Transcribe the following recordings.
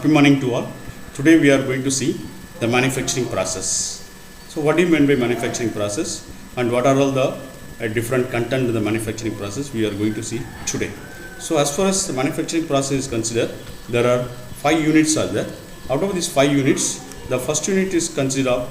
Happy morning to all. Today we are going to see the manufacturing process. So what do you mean by manufacturing process and what are all the different content in the manufacturing process we are going to see today. So as far as the manufacturing process is considered, there are 5 units are there. Out of these 5 units, the first unit is considers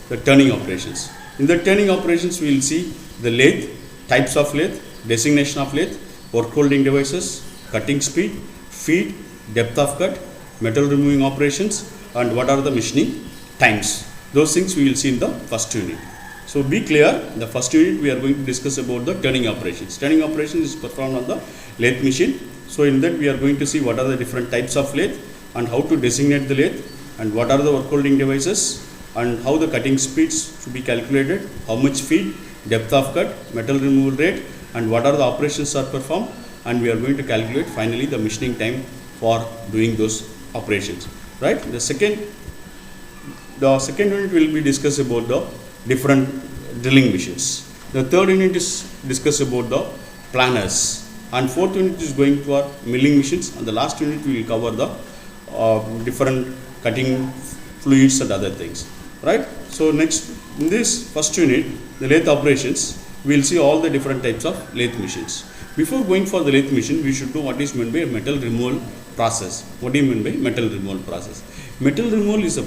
the turning operations. In the turning operations, we will see the lathe, types of lathe, designation of lathe, work holding devices, cutting speed, feed, depth of cut, metal removing operations, and what are the machining times. Those things we will see in the first unit. So be clear, the first unit we are going to discuss about the turning operations. Turning operations is performed on the lathe machine. So in that we are going to see what are the different types of lathe and how to designate the lathe and what are the work holding devices and how the cutting speeds should be calculated, how much feed, depth of cut, metal removal rate, and what are the operations are performed, and we are going to calculate finally the machining time for doing those operations. Right? The second unit will be discussed about the different drilling machines. The third unit is discussed about the planners, and fourth unit is going for milling machines, and the last unit we will cover the different cutting fluids and other things. Right? So next, in this first unit, the lathe operations, we will see all the different types of lathe machines. Before going for the lathe machine, we should know what is meant by metal removal process. What do you mean by metal removal process? Metal removal is a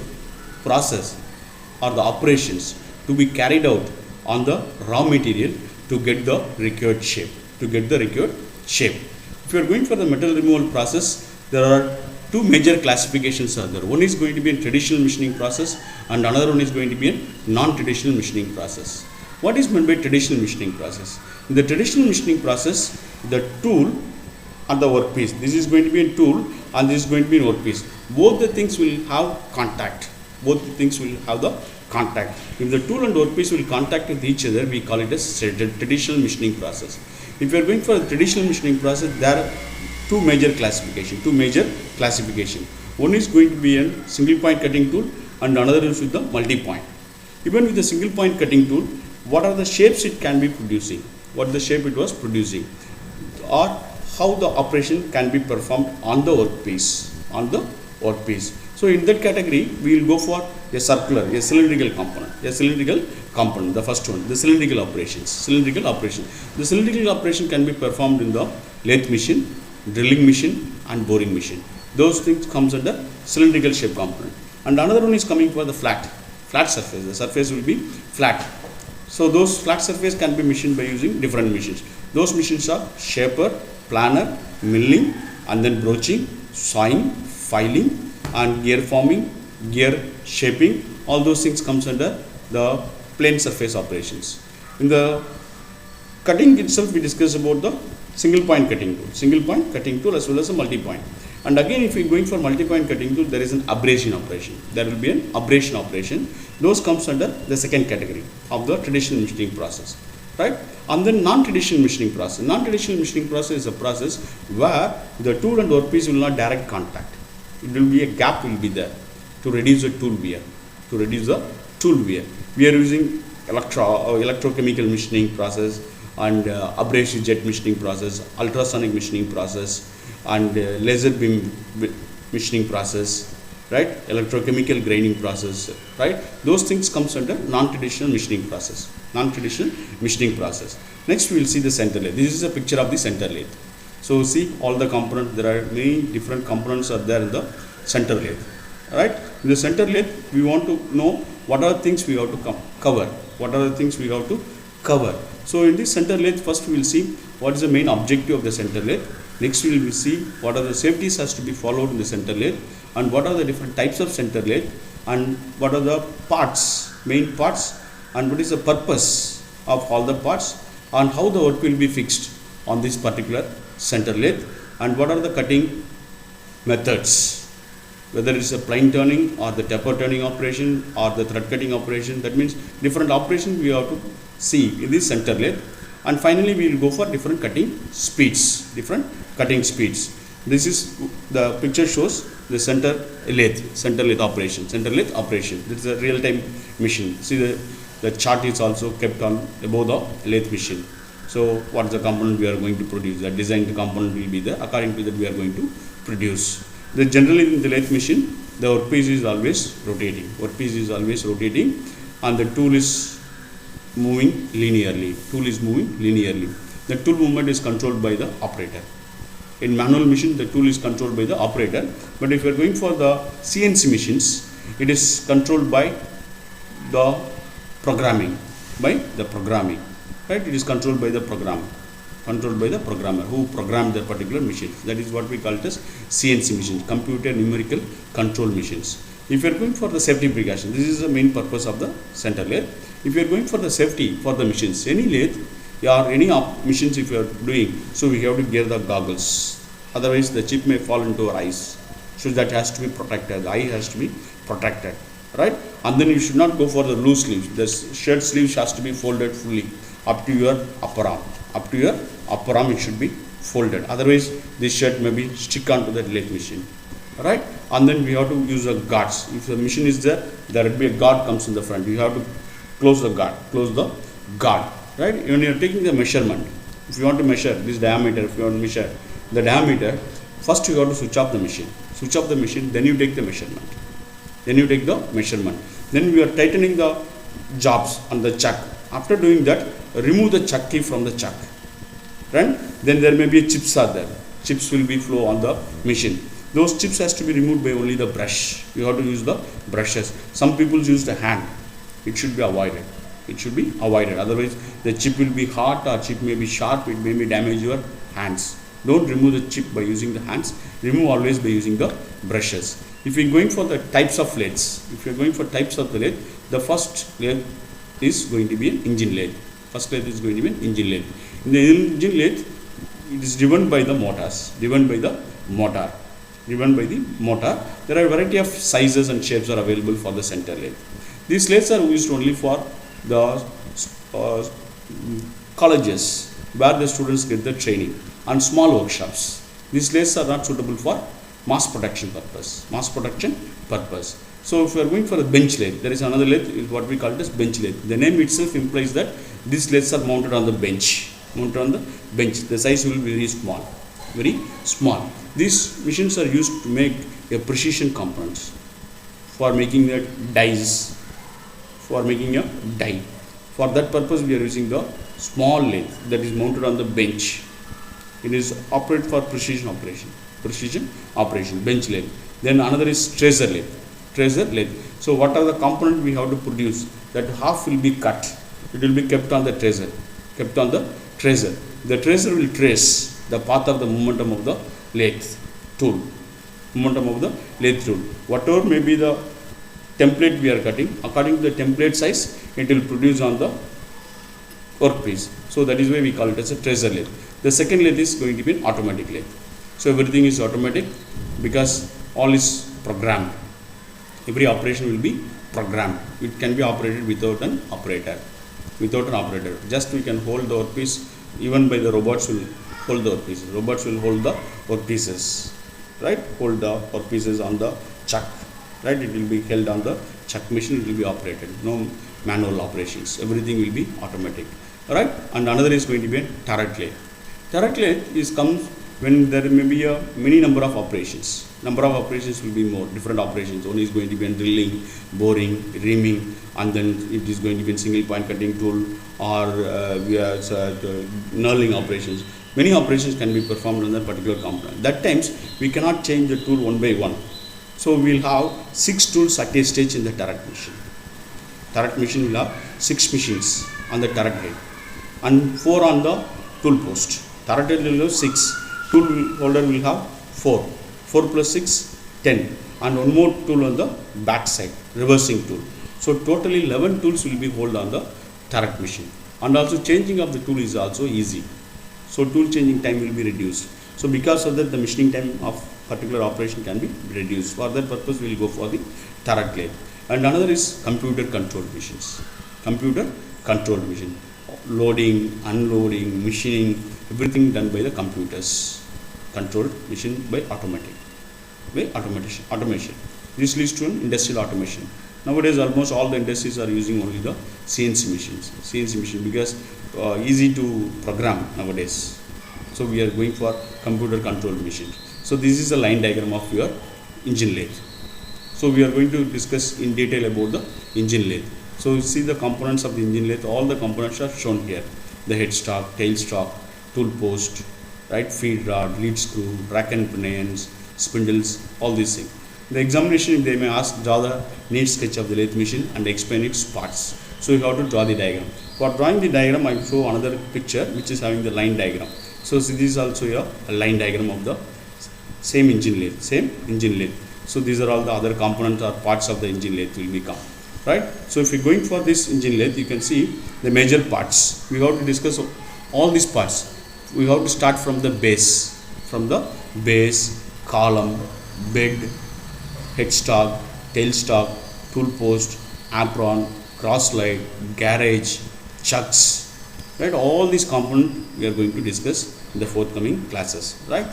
process or the operations to be carried out on the raw material to get the required shape. If you are going for the metal removal process, there are 2 major classifications are there. One is going to be a traditional machining process and another one is going to be a non-traditional machining process. What is meant by traditional machining process? In the traditional machining process, the tool and the workpiece. This is going to be a tool and this is going to be a workpiece. Both the things will have contact. If the tool and workpiece will contact with each other, we call it as traditional machining process. If you are going for a traditional machining process, there are 2 major classification. One is going to be a single point cutting tool and another is with the multi-point. Even with the single point cutting tool, what are the shapes it can be producing, what the shape it was producing, or how the operation can be performed on the workpiece. So in that category, we will go for a cylindrical component, the first one, the cylindrical operation. The cylindrical operation can be performed in the lathe machine, drilling machine and boring machine. Those things comes under cylindrical shape component. And another one is coming for the flat surface. The surface will be flat. So those flat surface can be machined by using different machines. Those machines are shaper, planer, milling, and then broaching, sawing, filing, and gear forming, gear shaping. All those things comes under the plane surface operations. In the cutting itself, we discuss about the single point cutting tool as well as a multi-point. And again, if we are going for multi-point cutting tool, there is an abrasion operation. There will be an abrasion operation. Those comes under the second category of the traditional machining process. Right? And then non-traditional machining process. Non-traditional machining process is a process where the tool and workpiece will not direct contact. It will be a gap will be there to reduce the tool wear. We are using electrochemical machining process and abrasive jet machining process, ultrasonic machining process, and laser beam machining process, right? Electrochemical grinding process, right? Those things comes under non-traditional machining process. Next, we will see the center lathe. This is a picture of the center lathe. So see all the components. There are many different components are there in the center lathe, right? In the center lathe, we want to know what are the things we have to cover. So in this center lathe, first we will see what is the main objective of the center lathe. Next we will see what are the safeties has to be followed in the center lathe, and what are the different types of center lathe, and what are the main parts, and what is the purpose of all the parts, and how the work will be fixed on this particular center lathe, and what are the cutting methods, whether it is a plane turning or the taper turning operation or the thread cutting operation. That means different operations we have to see in this center lathe. And finally, we will go for different cutting speeds. This is the picture shows the center lathe operation. This is a real time machine. See the chart is also kept on above the lathe machine. So what is the component we are going to produce? The designed component will be there. According to that we are going to produce. Then generally in the lathe machine, the workpiece is always rotating. Workpiece is always rotating, and the tool is moving linearly. Tool is moving linearly. The tool movement is controlled by the operator. In manual machine, the tool is controlled by the operator. But if you are going for the CNC machines, it is controlled by the programming. Right? It is controlled by the programmer who programmed the particular machine. That is what we call it as CNC machines, computer numerical control machines. If you are going for the safety precaution, this is the main purpose of the center lathe. If you are going for the safety for the machines, any lathe or any machines if you are doing, so we have to wear the goggles. Otherwise the chip may fall into our eyes. So that has to be protected. The eye has to be protected. Right? And then you should not go for the loose sleeves. The shirt sleeves has to be folded fully up to your upper arm. Up to your upper arm it should be folded. Otherwise this shirt may be stick onto that lathe machine. Right? And then we have to use the guards. If the machine is there, there will be a guard comes in the front. You have to close the guard. Right? When you are taking the measurement, if you want to measure this diameter, if you want to measure the diameter, first you have to switch off the machine. Then you take the measurement. Then we are tightening the jobs on the chuck. After doing that, remove the chuck key from the chuck. Right? Then there may be a chips are there. Chips will be flow on the machine. Those chips has to be removed by only the brush. You have to use the brushes. Some people use the hand. It should be avoided. Otherwise the chip will be hot or chip may be sharp. It may damage your hands. Don't remove the chip by using the hands. Remove always by using the brushes. If you are going for the types of lathes, the first lathe is going to be an engine lathe. In the engine lathe, it is driven by the motors. There are a variety of sizes and shapes are available for the center lathe. These lathes are used only for the colleges where the students get the training and small workshops. These lathes are not suitable for mass production purpose. So if you are going for a bench lathe, there is another lathe is what we call it as bench lathe. The name itself implies that these lathes are mounted on the bench. The size will be very small. These machines are used to make a precision components for making a dies. For that purpose we are using the small lathe that is mounted on the bench. It is operated for precision operation, bench lathe. Then another is tracer lathe. So what are the components we have to produce? That half will be cut. It will be kept on the tracer. The tracer will trace the path of the momentum of the lathe tool. Whatever may be the template we are cutting, according to the template size, it will produce on the workpiece. So that is why we call it as a tracer lathe. The second lathe is going to be an automatic lathe. So everything is automatic because all is programmed. Every operation will be programmed. It can be operated without an operator. Just we can hold the workpiece. Even by the robots will hold the workpieces. Right? Hold the workpieces on the chuck. Right? It will be held on the chuck machine. It will be operated. No manual operations. Everything will be automatic. Right? And another is going to be a turret lathe. Turret lathe comes when there may be a many number of operations. Number of operations will be more different operations. One is going to be in drilling, boring, reaming, and then it is going to be in single point cutting tool or knurling operations. Many operations can be performed on that particular component. That times we cannot change the tool one by one. So we will have 6 tools at a stage in the turret machine. Turret machine will have 6 machines on the turret head and 4 on the tool post. Turret head will have 6. Tool holder will have 4. 4 plus 6, 10. And one more tool on the back side, reversing tool. So totally 11 tools will be held on the turret machine. And also changing of the tool is also easy. So tool changing time will be reduced. So because of that, the machining time of particular operation can be reduced. For that purpose, we will go for the turret lathe. And another is computer controlled machines. Loading, unloading, machining, everything done by the computers. Controlled machine by automation. This leads to an industrial automation. Nowadays, almost all the industries are using only the CNC machines. CNC machine because easy to program nowadays. So we are going for computer controlled machines. So this is a line diagram of your engine lathe. So we are going to discuss in detail about the engine lathe. So you see the components of the engine lathe. All the components are shown here. The headstock, tailstock, tool post, right, feed rod, lead screw, rack and pinions, spindles, all these things. The examination, they may ask, draw the neat sketch of the lathe machine and explain its parts. So you have to draw the diagram. For drawing the diagram, I show another picture which is having the line diagram. So this is also a line diagram of the same engine lathe. So these are all the other components or parts of the engine lathe will become, right? So if you're going for this engine lathe, you can see the major parts. We have to discuss all these parts. We have to start from the base, column, bed, headstock, tailstock, tool post, apron, cross slide, garage, chucks, right? All these components we are going to discuss in the forthcoming classes, right?